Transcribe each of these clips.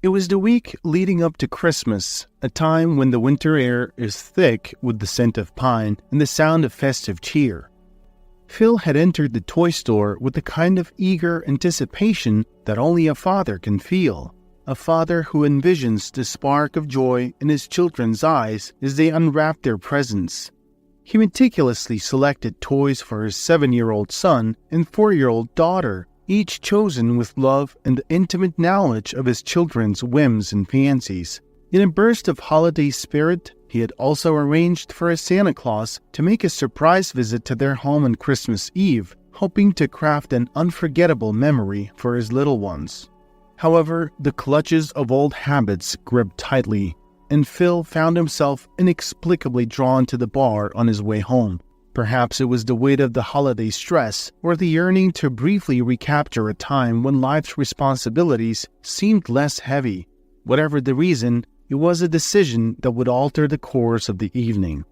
It was the week leading up to Christmas, a time when the winter air is thick with the scent of pine and the sound of festive cheer. Phil had entered the toy store with the kind of eager anticipation that only a father can feel. A father who envisions the spark of joy in his children's eyes as they unwrap their presents. He meticulously selected toys for his 7-year-old son and 4-year-old daughter, each chosen with love and the intimate knowledge of his children's whims and fancies. In a burst of holiday spirit, he had also arranged for a Santa Claus to make a surprise visit to their home on Christmas Eve, hoping to craft an unforgettable memory for his little ones. However, the clutches of old habits gripped tightly, and Phil found himself inexplicably drawn to the bar on his way home. Perhaps it was the weight of the holiday stress, or the yearning to briefly recapture a time when life's responsibilities seemed less heavy. Whatever the reason, it was a decision that would alter the course of the evening.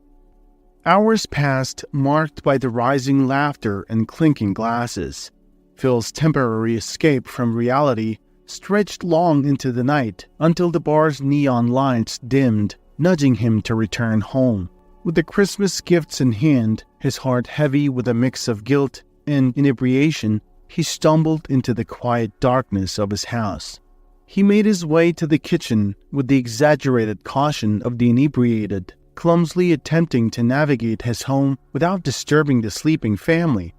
Hours passed, marked by the rising laughter and clinking glasses. Phil's temporary escape from reality stretched long into the night, until the bar's neon lights dimmed, nudging him to return home. With the Christmas gifts in hand, his heart heavy with a mix of guilt and inebriation, he stumbled into the quiet darkness of his house. He made his way to the kitchen with the exaggerated caution of the inebriated, clumsily attempting to navigate his home without disturbing the sleeping family.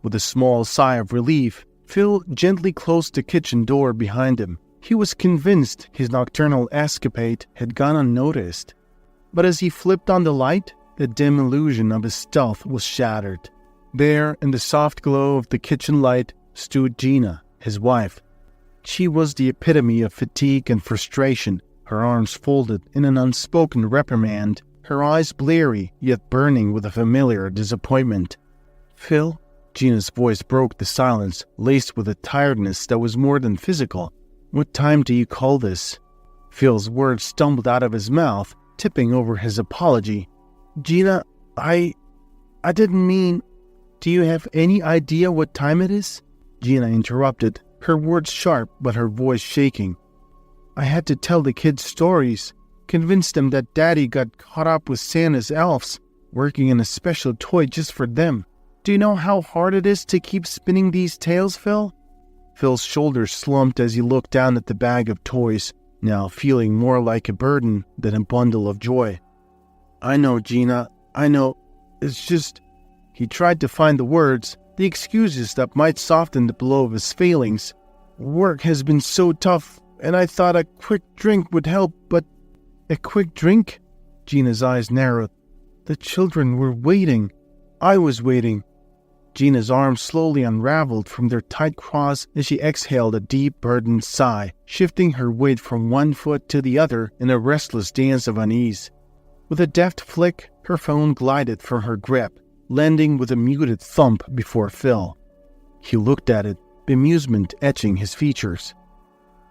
With a small sigh of relief, Phil gently closed the kitchen door behind him. He was convinced his nocturnal escapade had gone unnoticed. But as he flipped on the light, the dim illusion of his stealth was shattered. There, in the soft glow of the kitchen light, stood Gina, his wife. She was the epitome of fatigue and frustration, her arms folded in an unspoken reprimand, her eyes bleary yet burning with a familiar disappointment. "Phil?" Gina's voice broke the silence, laced with a tiredness that was more than physical. "What time do you call this?" Phil's words stumbled out of his mouth, tipping over his apology. "Gina, I didn't mean—" "Do you have any idea what time it is?" Gina interrupted, her words sharp but her voice shaking. "I had to tell the kids stories, convince them that Daddy got caught up with Santa's elves, working on a special toy just for them. Do you know how hard it is to keep spinning these tales, Phil?" Phil's shoulders slumped as he looked down at the bag of toys, now feeling more like a burden than a bundle of joy. "I know, Gina, I know. It's just—" He tried to find the words, the excuses that might soften the blow of his failings. "Work has been so tough, and I thought a quick drink would help, but—" "A quick drink?" Gina's eyes narrowed. "The children were waiting. I was waiting." Gina's arms slowly unraveled from their tight cross as she exhaled a deep, burdened sigh, shifting her weight from one foot to the other in a restless dance of unease. With a deft flick, her phone glided from her grip, landing with a muted thump before Phil. He looked at it, bemusement etching his features.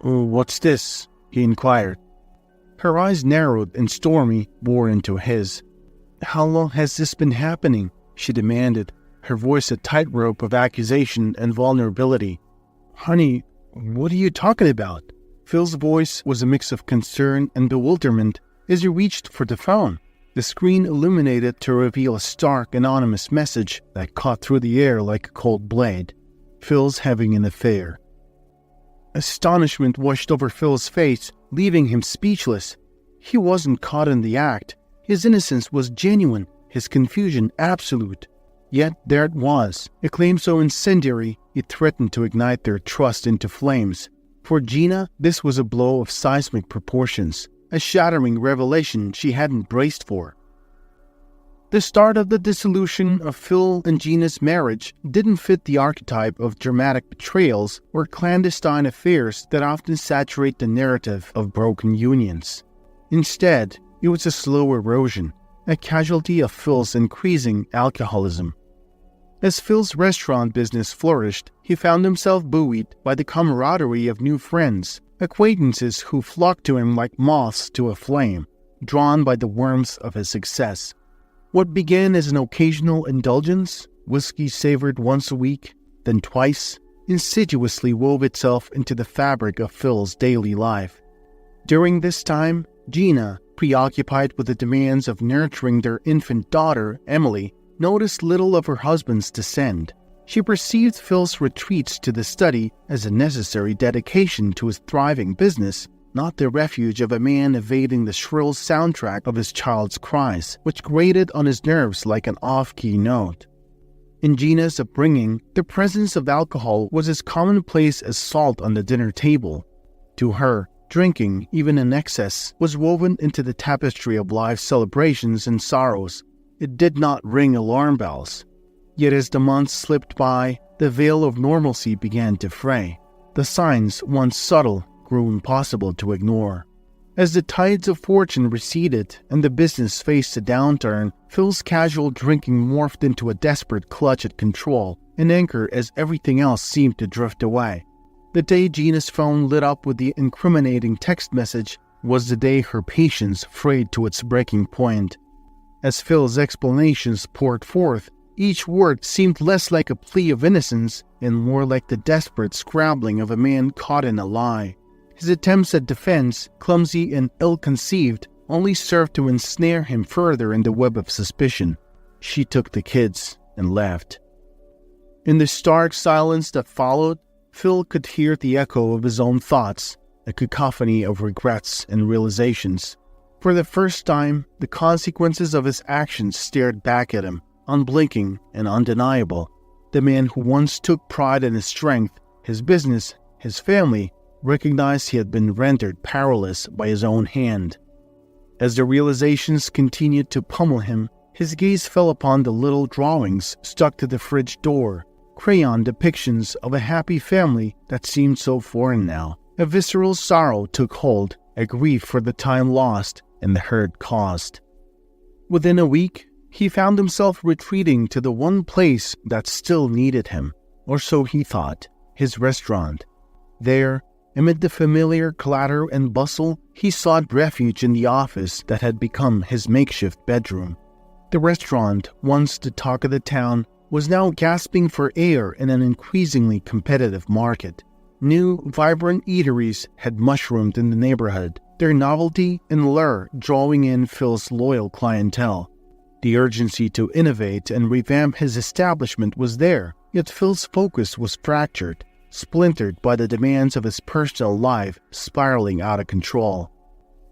"What's this?" he inquired. Her eyes narrowed and stormy bore into his. "How long has this been happening?" she demanded, her voice a tightrope of accusation and vulnerability. "Honey, what are you talking about?" Phil's voice was a mix of concern and bewilderment as he reached for the phone. The screen illuminated to reveal a stark, anonymous message that caught through the air like a cold blade. "Phil's having an affair." Astonishment washed over Phil's face, leaving him speechless. He wasn't caught in the act. His innocence was genuine, his confusion absolute. Yet there it was, a claim so incendiary it threatened to ignite their trust into flames. For Gina, this was a blow of seismic proportions, a shattering revelation she hadn't braced for. The start of the dissolution of Phil and Gina's marriage didn't fit the archetype of dramatic betrayals or clandestine affairs that often saturate the narrative of broken unions. Instead, it was a slow erosion, a casualty of Phil's increasing alcoholism. As Phil's restaurant business flourished, he found himself buoyed by the camaraderie of new friends, acquaintances who flocked to him like moths to a flame, drawn by the warmth of his success. What began as an occasional indulgence, whiskey savored once a week, then twice, insidiously wove itself into the fabric of Phil's daily life. During this time, Gina, preoccupied with the demands of nurturing their infant daughter, Emily, noticed little of her husband's descent. She perceived Phil's retreats to the study as a necessary dedication to his thriving business, not the refuge of a man evading the shrill soundtrack of his child's cries, which grated on his nerves like an off-key note. In Gina's upbringing, the presence of alcohol was as commonplace as salt on the dinner table. To her, drinking, even in excess, was woven into the tapestry of life's celebrations and sorrows. It did not ring alarm bells. Yet as the months slipped by, the veil of normalcy began to fray. The signs, once subtle, grew impossible to ignore. As the tides of fortune receded and the business faced a downturn, Phil's casual drinking morphed into a desperate clutch at control, an anchor as everything else seemed to drift away. The day Gina's phone lit up with the incriminating text message was the day her patience frayed to its breaking point. As Phil's explanations poured forth, each word seemed less like a plea of innocence and more like the desperate scrambling of a man caught in a lie. His attempts at defense, clumsy and ill-conceived, only served to ensnare him further in the web of suspicion. She took the kids and left. In the stark silence that followed, Phil could hear the echo of his own thoughts, a cacophony of regrets and realizations. For the first time, the consequences of his actions stared back at him, unblinking and undeniable. The man who once took pride in his strength, his business, his family, recognized he had been rendered powerless by his own hand. As the realizations continued to pummel him, his gaze fell upon the little drawings stuck to the fridge door, crayon depictions of a happy family that seemed so foreign now. A visceral sorrow took hold, a grief for the time lost and the hurt caused. Within a week, he found himself retreating to the one place that still needed him, or so he thought, his restaurant. There, amid the familiar clatter and bustle, he sought refuge in the office that had become his makeshift bedroom. The restaurant, once the talk of the town, was now gasping for air in an increasingly competitive market. New, vibrant eateries had mushroomed in the neighborhood, their novelty and lure drawing in Phil's loyal clientele. The urgency to innovate and revamp his establishment was there, yet Phil's focus was fractured, splintered by the demands of his personal life spiraling out of control.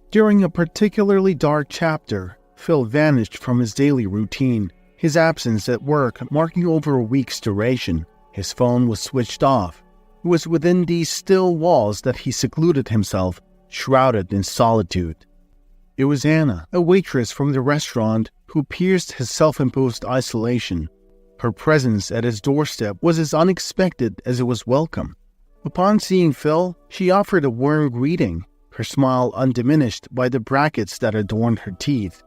During a particularly dark chapter, Phil vanished from his daily routine, his absence at work marking over a week's duration. His phone was switched off. It was within these still walls that he secluded himself, shrouded in solitude. It was Anna, a waitress from the restaurant, who pierced his self-imposed isolation. Her presence at his doorstep was as unexpected as it was welcome. Upon seeing Phil, she offered a warm greeting, her smile undiminished by the brackets that adorned her teeth.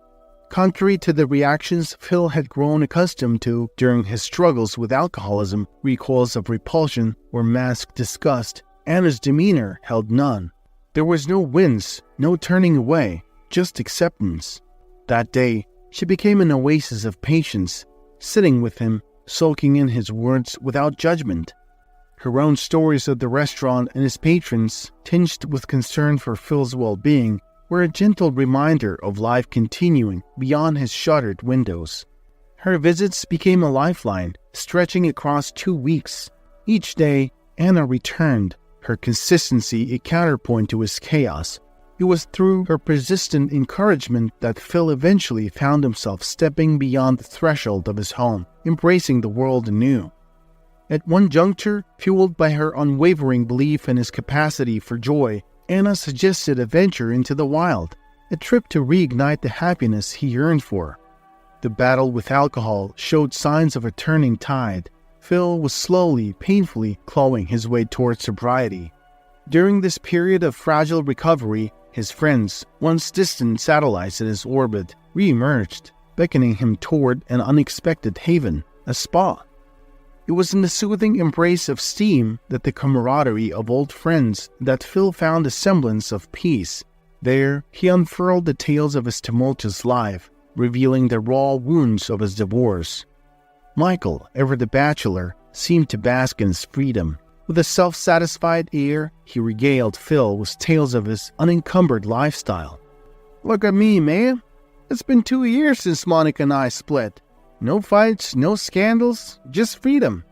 Contrary to the reactions Phil had grown accustomed to during his struggles with alcoholism, recoils of repulsion or masked disgust, Anna's demeanor held none. There was no wince, no turning away, just acceptance. That day, she became an oasis of patience, sitting with him, soaking in his words without judgment. Her own stories of the restaurant and its patrons, tinged with concern for Phil's well-being, were a gentle reminder of life continuing beyond his shuttered windows. Her visits became a lifeline, stretching across 2 weeks. Each day, Anna returned, her consistency a counterpoint to his chaos. It was through her persistent encouragement that Phil eventually found himself stepping beyond the threshold of his home, embracing the world anew. At one juncture, fueled by her unwavering belief in his capacity for joy, Anna suggested a venture into the wild, a trip to reignite the happiness he yearned for. The battle with alcohol showed signs of a turning tide. Phil was slowly, painfully clawing his way toward sobriety. During this period of fragile recovery, his friends, once distant satellites in his orbit, re-emerged, beckoning him toward an unexpected haven, a spa. It was in the soothing embrace of steam that the camaraderie of old friends that Phil found a semblance of peace. There, he unfurled the tales of his tumultuous life, revealing the raw wounds of his divorce. Michael, ever the bachelor, seemed to bask in his freedom. With a self-satisfied air, he regaled Phil with tales of his unencumbered lifestyle. "Look at me, man. It's been 2 years since Monica and I split. No fights, no scandals, just freedom.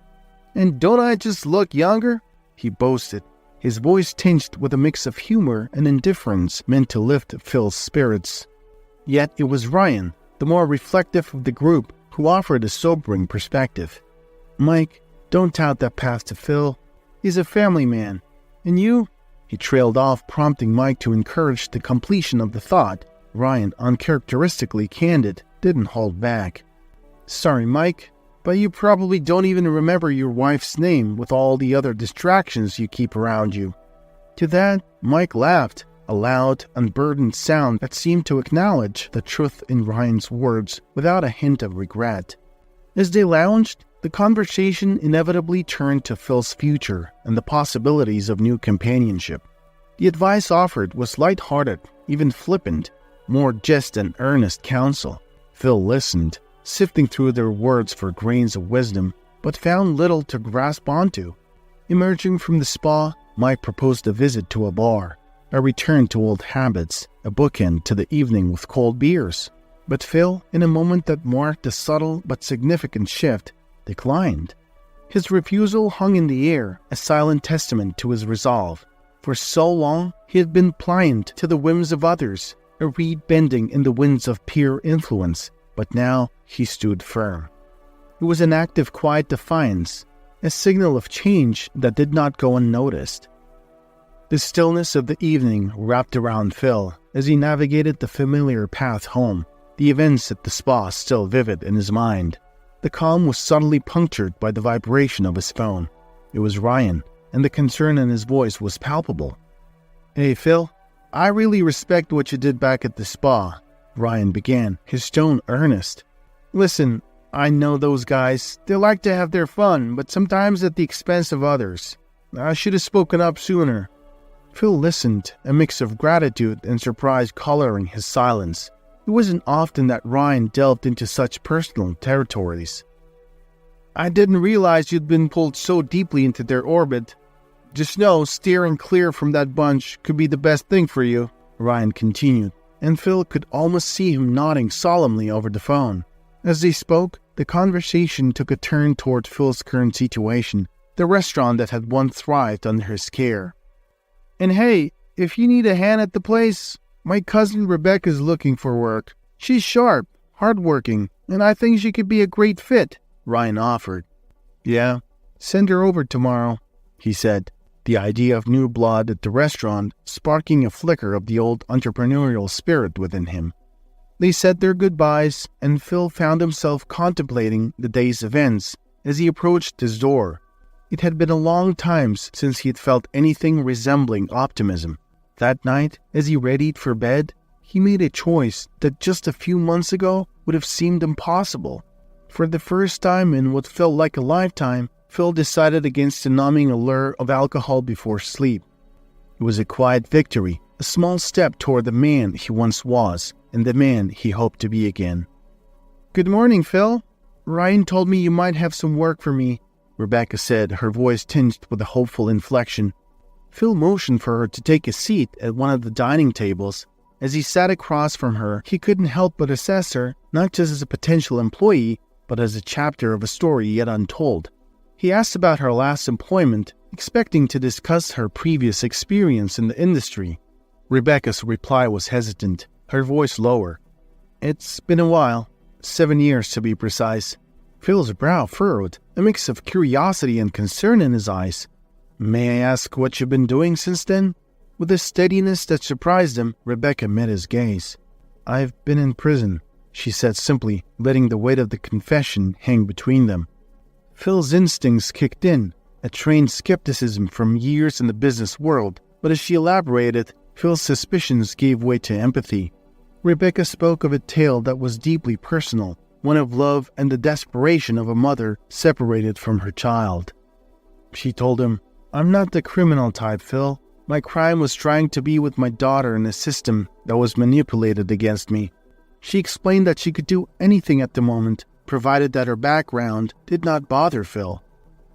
And don't I just look younger?" he boasted, his voice tinged with a mix of humor and indifference meant to lift Phil's spirits. Yet it was Ryan, the more reflective of the group, who offered a sobering perspective. "Mike, don't tout that path to Phil. He's a family man. And you?" He trailed off, prompting Mike to encourage the completion of the thought. Ryan, uncharacteristically candid, didn't hold back. "Sorry, Mike, but you probably don't even remember your wife's name with all the other distractions you keep around you." To that, Mike laughed, a loud, unburdened sound that seemed to acknowledge the truth in Ryan's words without a hint of regret. As they lounged, the conversation inevitably turned to Phil's future and the possibilities of new companionship. The advice offered was light-hearted, even flippant, more jest than earnest counsel. Phil listened, sifting through their words for grains of wisdom, but found little to grasp onto. Emerging from the spa, Mike proposed a visit to a bar, a return to old habits, a bookend to the evening with cold beers. But Phil, in a moment that marked a subtle but significant shift, declined. His refusal hung in the air, a silent testament to his resolve. For so long, he had been pliant to the whims of others, a reed bending in the winds of peer influence, but now he stood firm. It was an act of quiet defiance, a signal of change that did not go unnoticed. The stillness of the evening wrapped around Phil as he navigated the familiar path home, the events at the spa still vivid in his mind. The calm was subtly punctured by the vibration of his phone. It was Ryan, and the concern in his voice was palpable. "Hey, Phil, I really respect what you did back at the spa," Ryan began, his tone earnest. "Listen, I know those guys. They like to have their fun, but sometimes at the expense of others. I should have spoken up sooner." Phil listened, a mix of gratitude and surprise coloring his silence. It wasn't often that Ryan delved into such personal territories. "I didn't realize you'd been pulled so deeply into their orbit. Just know steering clear from that bunch could be the best thing for you," Ryan continued, and Phil could almost see him nodding solemnly over the phone. As they spoke, the conversation took a turn toward Phil's current situation, the restaurant that had once thrived under his care. "And hey, if you need a hand at the place, my cousin Rebecca's looking for work. She's sharp, hardworking, and I think she could be a great fit," Ryan offered. "Yeah, send her over tomorrow," he said, the idea of new blood at the restaurant sparking a flicker of the old entrepreneurial spirit within him. They said their goodbyes, and Phil found himself contemplating the day's events as he approached his door. It had been a long time since he had felt anything resembling optimism. That night, as he readied for bed, he made a choice that just a few months ago would have seemed impossible. For the first time in what felt like a lifetime, Phil decided against the numbing allure of alcohol before sleep. It was a quiet victory, a small step toward the man he once was and the man he hoped to be again. "Good morning, Phil. Ryan told me you might have some work for me," Rebecca said, her voice tinged with a hopeful inflection. Phil motioned for her to take a seat at one of the dining tables. As he sat across from her, he couldn't help but assess her, not just as a potential employee, but as a chapter of a story yet untold. He asked about her last employment, expecting to discuss her previous experience in the industry. Rebecca's reply was hesitant, her voice lower. "It's been a while, 7 years to be precise." Phil's brow furrowed, a mix of curiosity and concern in his eyes. "May I ask what you've been doing since then?" With a steadiness that surprised him, Rebecca met his gaze. "I've been in prison," she said simply, letting the weight of the confession hang between them. Phil's instincts kicked in, a trained skepticism from years in the business world, but as she elaborated, Phil's suspicions gave way to empathy. Rebecca spoke of a tale that was deeply personal, one of love and the desperation of a mother separated from her child. She told him, "I'm not the criminal type, Phil. My crime was trying to be with my daughter in a system that was manipulated against me." She explained that she could do anything at the moment, provided that her background did not bother Phil.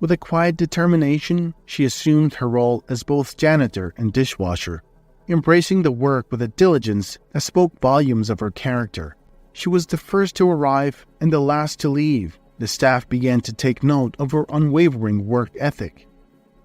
With a quiet determination, she assumed her role as both janitor and dishwasher, embracing the work with a diligence that spoke volumes of her character. She was the first to arrive and the last to leave. The staff began to take note of her unwavering work ethic.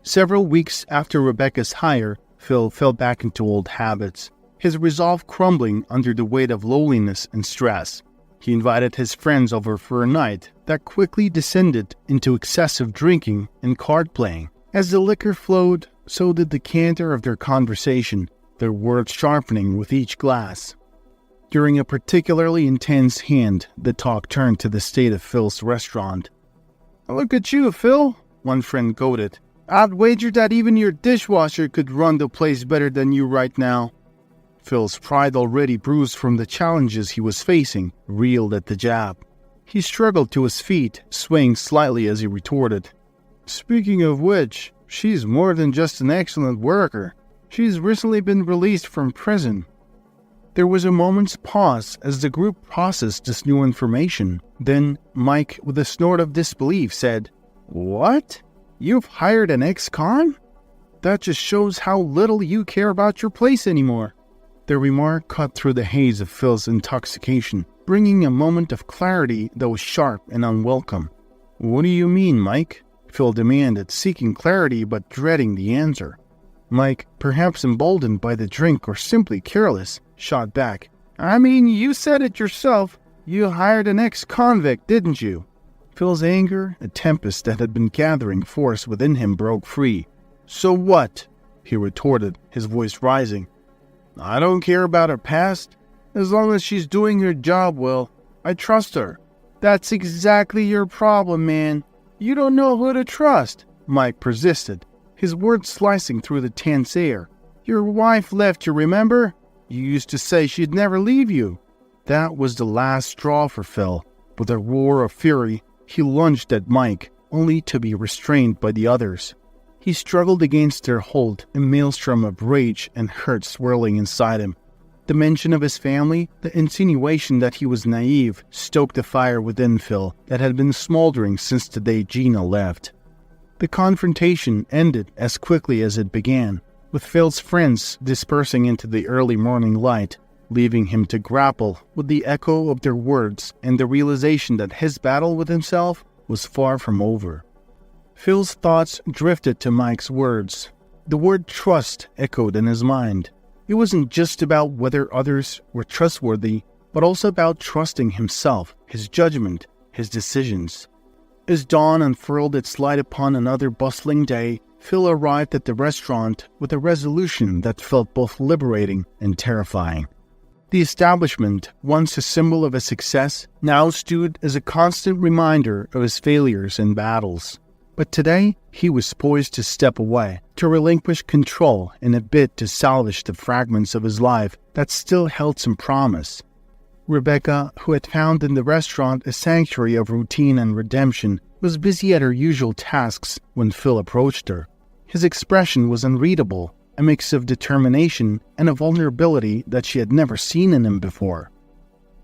Several weeks after Rebecca's hire, Phil fell back into old habits, his resolve crumbling under the weight of loneliness and stress. He invited his friends over for a night that quickly descended into excessive drinking and card playing. As the liquor flowed, so did the candor of their conversation, their words sharpening with each glass. During a particularly intense hand, the talk turned to the state of Phil's restaurant. "Look at you, Phil," one friend goaded. "I'd wager that even your dishwasher could run the place better than you right now." Phil's pride, already bruised from the challenges he was facing, reeled at the jab. He struggled to his feet, swaying slightly as he retorted, "Speaking of which, she's more than just an excellent worker. She's recently been released from prison." There was a moment's pause as the group processed this new information. Then Mike, with a snort of disbelief, said, "What? You've hired an ex-con? That just shows how little you care about your place anymore." The remark cut through the haze of Phil's intoxication, bringing a moment of clarity that was sharp and unwelcome. "What do you mean, Mike?" Phil demanded, seeking clarity but dreading the answer. Mike, perhaps emboldened by the drink or simply careless, shot back, "I mean, you said it yourself. You hired an ex-convict, didn't you?" Phil's anger, a tempest that had been gathering force within him, broke free. "So what?" he retorted, his voice rising. "I don't care about her past. As long as she's doing her job well, I trust her." "That's exactly your problem, man. You don't know who to trust," Mike persisted, his words slicing through the tense air. "Your wife left you, remember? You used to say she'd never leave you." That was the last straw for Phil. With a roar of fury, he lunged at Mike, only to be restrained by the others. He struggled against their hold, a maelstrom of rage and hurt swirling inside him. The mention of his family, the insinuation that he was naive, stoked the fire within Phil that had been smoldering since the day Gina left. The confrontation ended as quickly as it began, with Phil's friends dispersing into the early morning light, leaving him to grapple with the echo of their words and the realization that his battle with himself was far from over. Phil's thoughts drifted to Mike's words. The word trust echoed in his mind. It wasn't just about whether others were trustworthy, but also about trusting himself, his judgment, his decisions. As dawn unfurled its light upon another bustling day, Phil arrived at the restaurant with a resolution that felt both liberating and terrifying. The establishment, once a symbol of his success, now stood as a constant reminder of his failures and battles. But today, he was poised to step away, to relinquish control in a bid to salvage the fragments of his life that still held some promise. Rebecca, who had found in the restaurant a sanctuary of routine and redemption, was busy at her usual tasks when Phil approached her. His expression was unreadable, a mix of determination and a vulnerability that she had never seen in him before.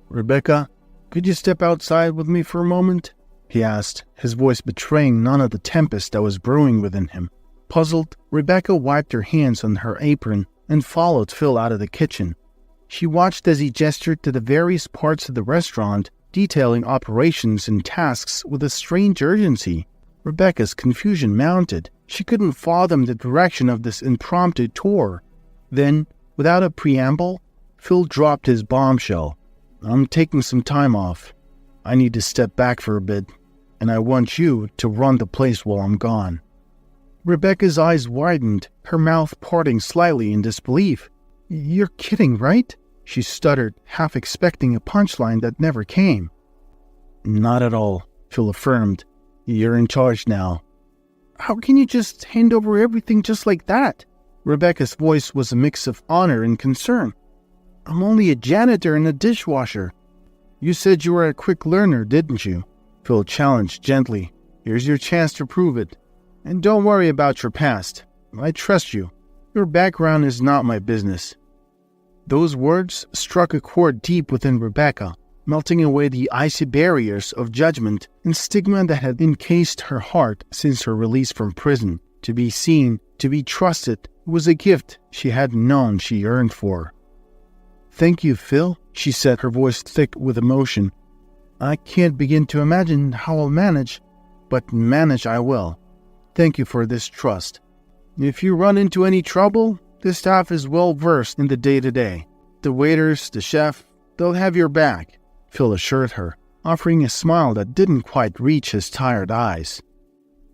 "Rebecca, could you step outside with me for a moment?" he asked, his voice betraying none of the tempest that was brewing within him. Puzzled, Rebecca wiped her hands on her apron and followed Phil out of the kitchen. She watched as he gestured to the various parts of the restaurant, detailing operations and tasks with a strange urgency. Rebecca's confusion mounted. She couldn't fathom the direction of this impromptu tour. Then, without a preamble, Phil dropped his bombshell. "I'm taking some time off. I need to step back for a bit, and I want you to run the place while I'm gone." Rebecca's eyes widened, her mouth parting slightly in disbelief. "You're kidding, right?" she stuttered, half expecting a punchline that never came. "Not at all," Phil affirmed. "You're in charge now." "How can you just hand over everything just like that?" Rebecca's voice was a mix of honor and concern. "I'm only a janitor and a dishwasher." "You said you were a quick learner, didn't you?" Phil challenged gently. "Here's your chance to prove it. And don't worry about your past. I trust you. Your background is not my business." Those words struck a chord deep within Rebecca. melting away the icy barriers of judgment and stigma that had encased her heart since her release from prison. To be seen, to be trusted, was a gift she hadn't known she yearned for. "Thank you, Phil," she said, her voice thick with emotion. "I can't begin to imagine how I'll manage, but manage I will. Thank you for this trust. If you run into any trouble, the staff is well versed in the day-to-day. The waiters, the chef, they'll have your back," Phil assured her, offering a smile that didn't quite reach his tired eyes.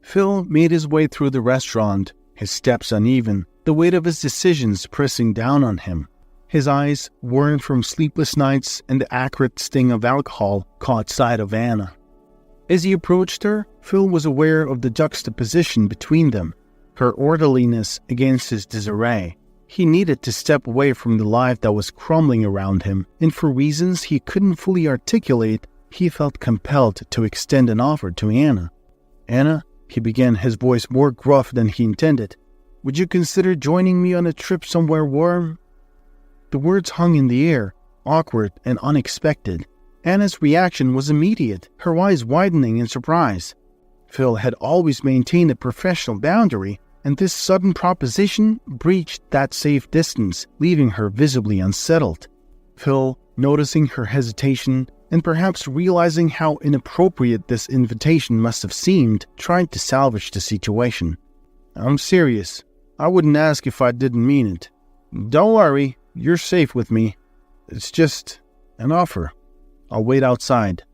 Phil made his way through the restaurant, his steps uneven, the weight of his decisions pressing down on him. His eyes, worn from sleepless nights and the acrid sting of alcohol, caught sight of Anna. As he approached her, Phil was aware of the juxtaposition between them, her orderliness against his disarray. He needed to step away from the life that was crumbling around him, and for reasons he couldn't fully articulate, he felt compelled to extend an offer to Anna. "Anna," he began, his voice more gruff than he intended, "would you consider joining me on a trip somewhere warm?" The words hung in the air, awkward and unexpected. Anna's reaction was immediate, her eyes widening in surprise. Phil had always maintained a professional boundary, and this sudden proposition breached that safe distance, leaving her visibly unsettled. Phil, noticing her hesitation and perhaps realizing how inappropriate this invitation must have seemed, tried to salvage the situation. "I'm serious. I wouldn't ask if I didn't mean it. Don't worry, you're safe with me. It's just an offer. I'll wait outside."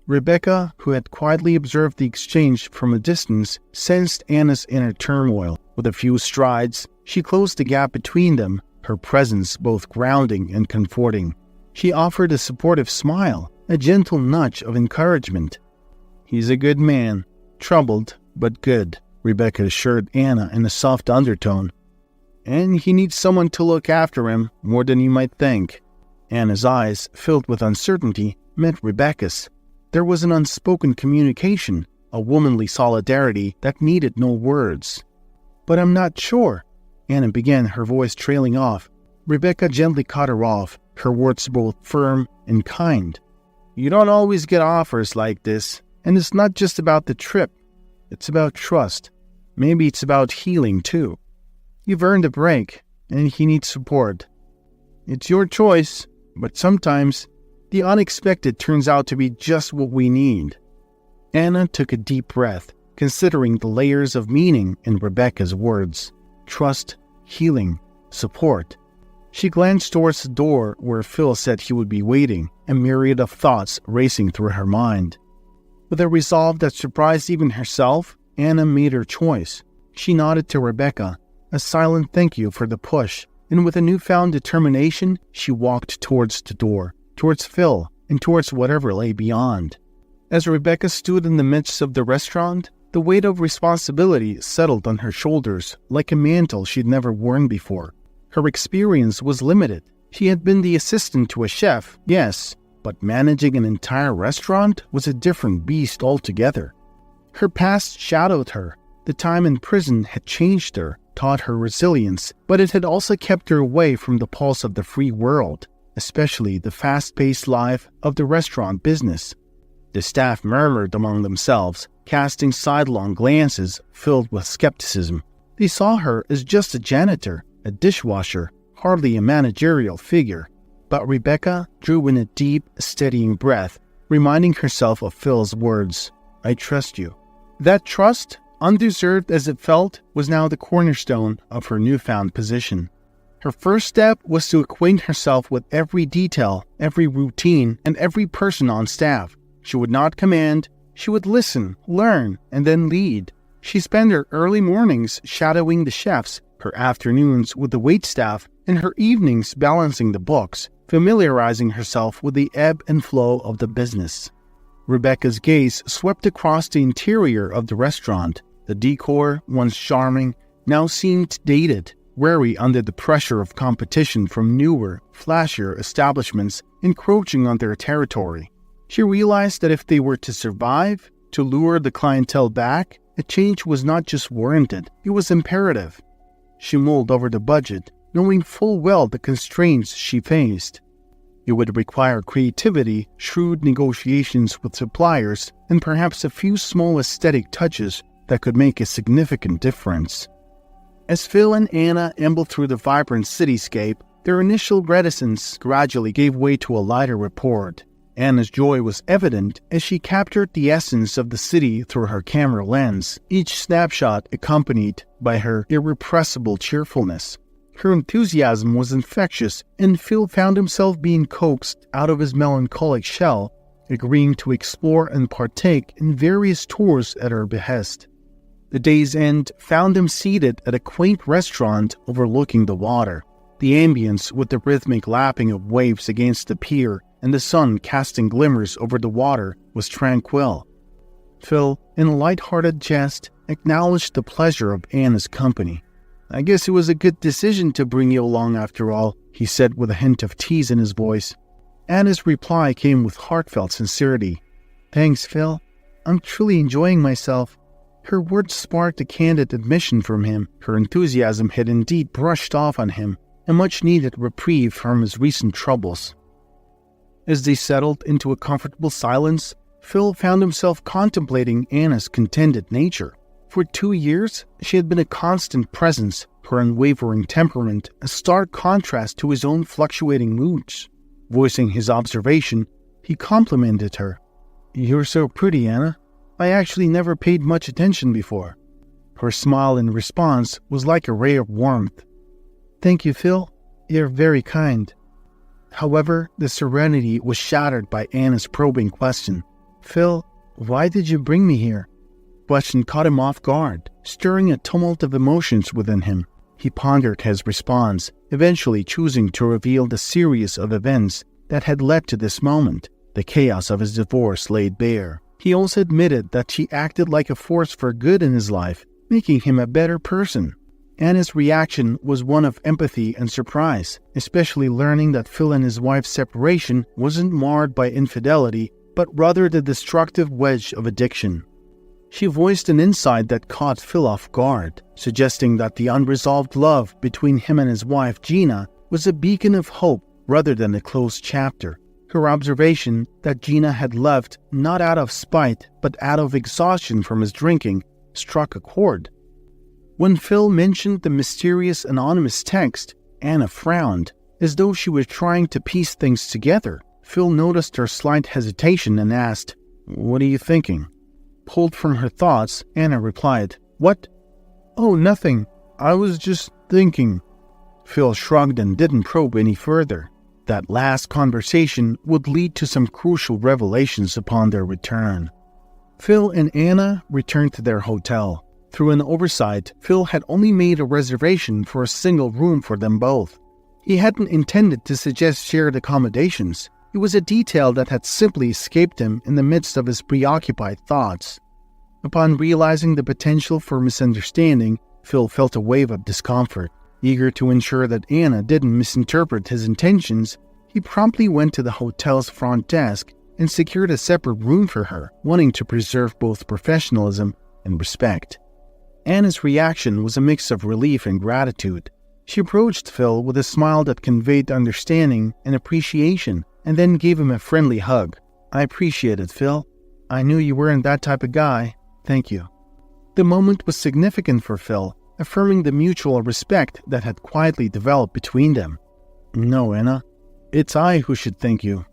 Rebecca, who had quietly observed the exchange from a distance, sensed Anna's inner turmoil. With a few strides, she closed the gap between them, her presence both grounding and comforting. She offered a supportive smile, a gentle nudge of encouragement. "He's a good man, troubled, but good," Rebecca assured Anna in a soft undertone. "And he needs someone to look after him more than you might think." Anna's eyes, filled with uncertainty, met Rebecca's. There was an unspoken communication, a womanly solidarity that needed no words. "But I'm not sure," Anna began, her voice trailing off. Rebecca gently cut her off, her words both firm and kind. "You don't always get offers like this, and it's not just about the trip. It's about trust. Maybe it's about healing, too. You've earned a break, and he needs support. It's your choice, but sometimes the unexpected turns out to be just what we need." Anna took a deep breath, considering the layers of meaning in Rebecca's words. Trust, healing, support. She glanced towards the door where Phil said he would be waiting, a myriad of thoughts racing through her mind. With a resolve that surprised even herself, Anna made her choice. She nodded to Rebecca, a silent thank you for the push, and with a newfound determination, she walked towards the door, towards Phil, and towards whatever lay beyond. As Rebecca stood in the midst of the restaurant, the weight of responsibility settled on her shoulders like a mantle she'd never worn before. Her experience was limited. She had been the assistant to a chef, yes, but managing an entire restaurant was a different beast altogether. Her past shadowed her. The time in prison had changed her, taught her resilience, but it had also kept her away from the pulse of the free world, especially the fast-paced life of the restaurant business. The staff murmured among themselves, casting sidelong glances filled with skepticism. They saw her as just a janitor, a dishwasher, hardly a managerial figure. But Rebecca drew in a deep, steadying breath, reminding herself of Phil's words, "I trust you." That trust, undeserved as it felt, was now the cornerstone of her newfound position. Her first step was to acquaint herself with every detail, every routine, and every person on staff. She would not command, she would listen, learn, and then lead. She spent her early mornings shadowing the chefs, her afternoons with the waitstaff, and her evenings balancing the books, familiarizing herself with the ebb and flow of the business. Rebecca's gaze swept across the interior of the restaurant. The decor, once charming, now seemed dated, wary under the pressure of competition from newer, flashier establishments encroaching on their territory. She realized that if they were to survive, to lure the clientele back, a change was not just warranted, it was imperative. She mulled over the budget, knowing full well the constraints she faced. It would require creativity, shrewd negotiations with suppliers, and perhaps a few small aesthetic touches that could make a significant difference. As Phil and Anna ambled through the vibrant cityscape, their initial reticence gradually gave way to a lighter rapport. Anna's joy was evident as she captured the essence of the city through her camera lens, each snapshot accompanied by her irrepressible cheerfulness. Her enthusiasm was infectious, and Phil found himself being coaxed out of his melancholic shell, agreeing to explore and partake in various tours at her behest. The day's end found him seated at a quaint restaurant overlooking the water. The ambience, with the rhythmic lapping of waves against the pier and the sun casting glimmers over the water, was tranquil. Phil, in a light-hearted jest, acknowledged the pleasure of Anna's company. "I guess it was a good decision to bring you along after all," he said with a hint of tease in his voice. Anna's reply came with heartfelt sincerity. "Thanks, Phil. I'm truly enjoying myself." Her words sparked a candid admission from him. Her enthusiasm had indeed brushed off on him, a much-needed reprieve from his recent troubles. As they settled into a comfortable silence, Phil found himself contemplating Anna's contented nature. For 2 years, she had been a constant presence, her unwavering temperament a stark contrast to his own fluctuating moods. Voicing his observation, he complimented her. "You're so pretty, Anna. I actually never paid much attention before." Her smile in response was like a ray of warmth. "Thank you, Phil. You're very kind." However, the serenity was shattered by Anna's probing question. "Phil, why did you bring me here?" The question caught him off guard, stirring a tumult of emotions within him. He pondered his response, eventually choosing to reveal the series of events that had led to this moment, the chaos of his divorce laid bare. He also admitted that she acted like a force for good in his life, making him a better person. Anna's reaction was one of empathy and surprise, especially learning that Phil and his wife's separation wasn't marred by infidelity, but rather the destructive wedge of addiction. She voiced an insight that caught Phil off guard, suggesting that the unresolved love between him and his wife Gina was a beacon of hope rather than a closed chapter. Her observation that Gina had left not out of spite but out of exhaustion from his drinking struck a chord. When Phil mentioned the mysterious anonymous text, Anna frowned, as though she were trying to piece things together. Phil noticed her slight hesitation and asked, "What are you thinking?" Pulled from her thoughts, Anna replied, "What?" "Oh, nothing. I was just thinking." Phil shrugged and didn't probe any further. That last conversation would lead to some crucial revelations upon their return. Phil and Anna returned to their hotel. Through an oversight, Phil had only made a reservation for a single room for them both. He hadn't intended to suggest shared accommodations. It was a detail that had simply escaped him in the midst of his preoccupied thoughts. Upon realizing the potential for misunderstanding, Phil felt a wave of discomfort. Eager to ensure that Anna didn't misinterpret his intentions, he promptly went to the hotel's front desk and secured a separate room for her, wanting to preserve both professionalism and respect. Anna's reaction was a mix of relief and gratitude. She approached Phil with a smile that conveyed understanding and appreciation, and then gave him a friendly hug. "I appreciate it, Phil. I knew you weren't that type of guy. Thank you." The moment was significant for Phil, affirming the mutual respect that had quietly developed between them. "No, Anna. It's I who should thank you.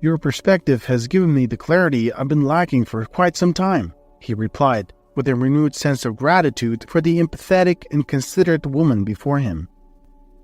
Your perspective has given me the clarity I've been lacking for quite some time," he replied, with a renewed sense of gratitude for the empathetic and considerate woman before him.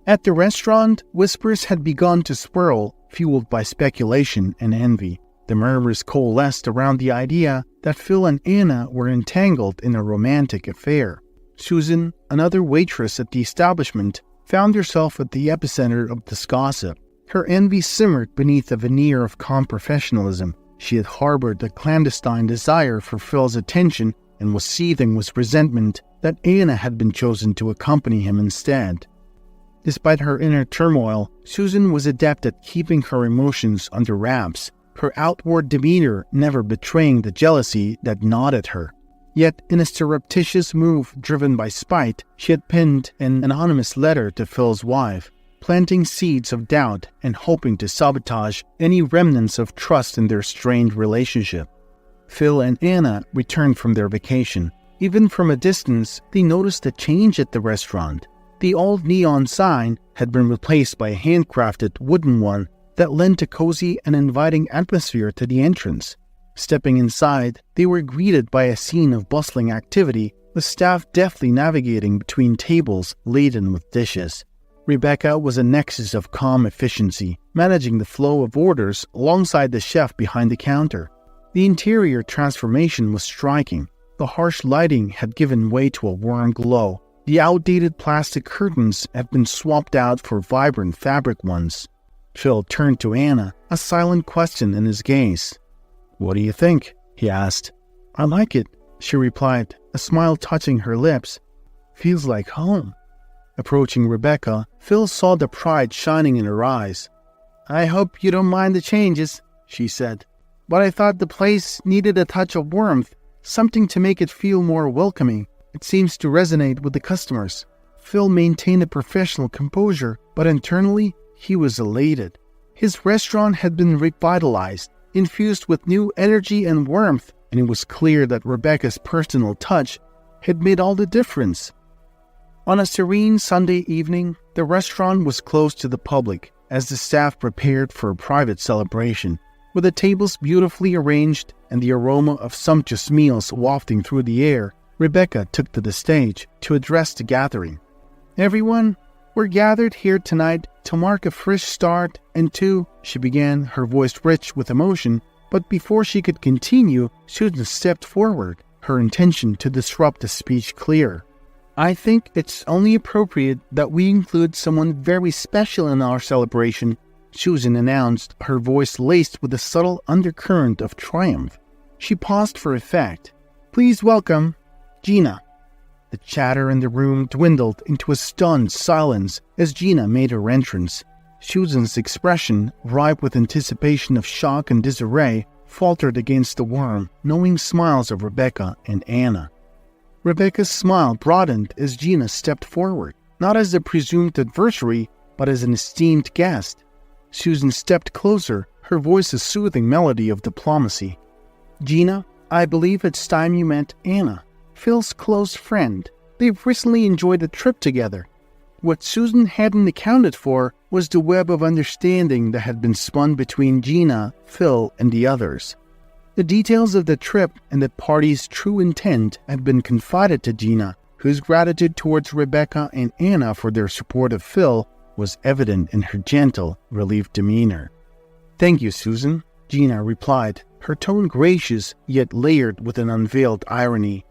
At the restaurant, whispers had begun to swirl, fueled by speculation and envy. The murmurs coalesced around the idea that Phil and Anna were entangled in a romantic affair. Susan, another waitress at the establishment, found herself at the epicenter of this gossip. Her envy simmered beneath a veneer of calm professionalism. She had harbored a clandestine desire for Phil's attention and was seething with resentment that Anna had been chosen to accompany him instead. Despite her inner turmoil, Susan was adept at keeping her emotions under wraps, her outward demeanor never betraying the jealousy that gnawed at her. Yet, in a surreptitious move driven by spite, she had penned an anonymous letter to Phil's wife. planting seeds of doubt and hoping to sabotage any remnants of trust in their strained relationship. Phil and Anna returned from their vacation. Even from a distance, they noticed a change at the restaurant. The old neon sign had been replaced by a handcrafted wooden one that lent a cozy and inviting atmosphere to the entrance. Stepping inside, they were greeted by a scene of bustling activity, with staff deftly navigating between tables laden with dishes. Rebecca was a nexus of calm efficiency, managing the flow of orders alongside the chef behind the counter. The interior transformation was striking. The harsh lighting had given way to a warm glow. The outdated plastic curtains had been swapped out for vibrant fabric ones. Phil turned to Anna, a silent question in his gaze. "What do you think?" he asked. "I like it," she replied, a smile touching her lips. "Feels like home." Approaching Rebecca, Phil saw the pride shining in her eyes. "I hope you don't mind the changes," she said. "But I thought the place needed a touch of warmth, something to make it feel more welcoming. It seems to resonate with the customers." Phil maintained a professional composure, but internally, he was elated. His restaurant had been revitalized, infused with new energy and warmth, and it was clear that Rebecca's personal touch had made all the difference. On a serene Sunday evening, the restaurant was closed to the public as the staff prepared for a private celebration. With the tables beautifully arranged and the aroma of sumptuous meals wafting through the air, Rebecca took to the stage to address the gathering. "Everyone, we're gathered here tonight to mark a fresh start and to," she began, her voice rich with emotion, but before she could continue, Susan stepped forward, her intention to disrupt the speech clear. "I think it's only appropriate that we include someone very special in our celebration," Susan announced, her voice laced with a subtle undercurrent of triumph. She paused for effect. "Please welcome Gina." The chatter in the room dwindled into a stunned silence as Gina made her entrance. Susan's expression, ripe with anticipation of shock and disarray, faltered against the warm, knowing smiles of Rebecca and Anna. Rebecca's smile broadened as Gina stepped forward, not as a presumed adversary, but as an esteemed guest. Susan stepped closer, her voice a soothing melody of diplomacy. "Gina, I believe it's time you met Anna, Phil's close friend. They've recently enjoyed a trip together." What Susan hadn't accounted for was the web of understanding that had been spun between Gina, Phil, and the others. The details of the trip and the party's true intent had been confided to Gina, whose gratitude towards Rebecca and Anna for their support of Phil was evident in her gentle, relieved demeanor. "Thank you, Susan," Gina replied, her tone gracious yet layered with an unveiled irony.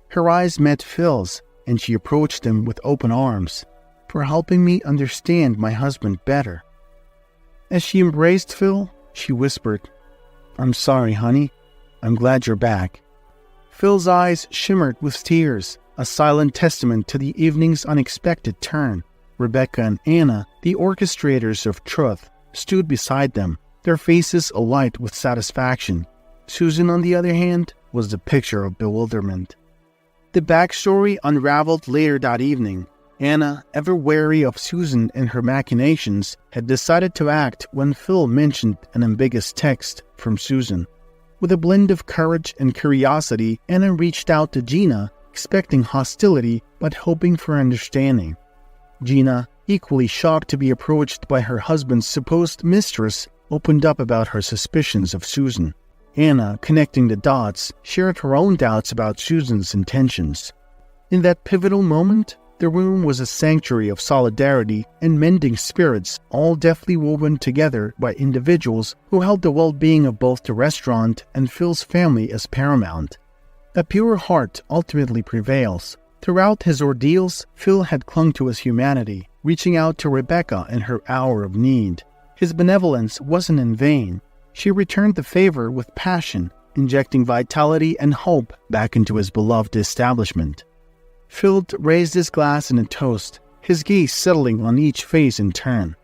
Her eyes met Phil's, and she approached him with open arms. "For helping me understand my husband better." As she embraced Phil, she whispered, "I'm sorry, honey. I'm glad you're back." Phil's eyes shimmered with tears, a silent testament to the evening's unexpected turn. Rebecca and Anna, the orchestrators of truth, stood beside them, their faces alight with satisfaction. Susan, on the other hand, was the picture of bewilderment. The backstory unraveled later that evening. Anna, ever wary of Susan and her machinations, had decided to act when Phil mentioned an ambiguous text from Susan. With a blend of courage and curiosity, Anna reached out to Gina, expecting hostility but hoping for understanding. Gina, equally shocked to be approached by her husband's supposed mistress, opened up about her suspicions of Susan. Anna, connecting the dots, shared her own doubts about Susan's intentions. In that pivotal moment, the room was a sanctuary of solidarity and mending spirits, all deftly woven together by individuals who held the well-being of both the restaurant and Phil's family as paramount. A pure heart ultimately prevails. Throughout his ordeals, Phil had clung to his humanity, reaching out to Rebecca in her hour of need. His benevolence wasn't in vain. She returned the favor with passion, injecting vitality and hope back into his beloved establishment. Phil raised his glass in a toast, his gaze settling on each face in turn.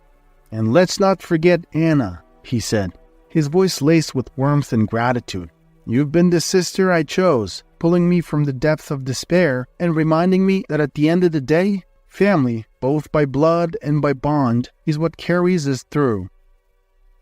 "And let's not forget Anna," he said, his voice laced with warmth and gratitude. "You've been the sister I chose, pulling me from the depths of despair and reminding me that at the end of the day, Family, both by blood and by bond, is what carries us through.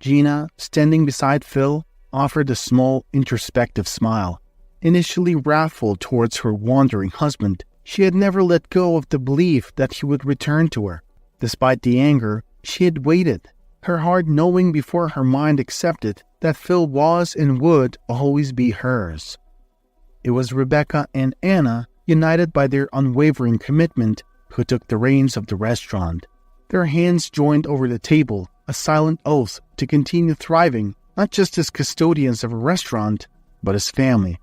Gina, standing beside Phil, offered a small, introspective smile. Initially wrathful towards her wandering husband, she had never let go of the belief that he would return to her. Despite the anger, she had waited, her heart knowing before her mind accepted that Phil was and would always be hers. It was Rebecca and Anna, united by their unwavering commitment, who took the reins of the restaurant. Their hands joined over the table, a silent oath to continue thriving, not just as custodians of a restaurant, but as family.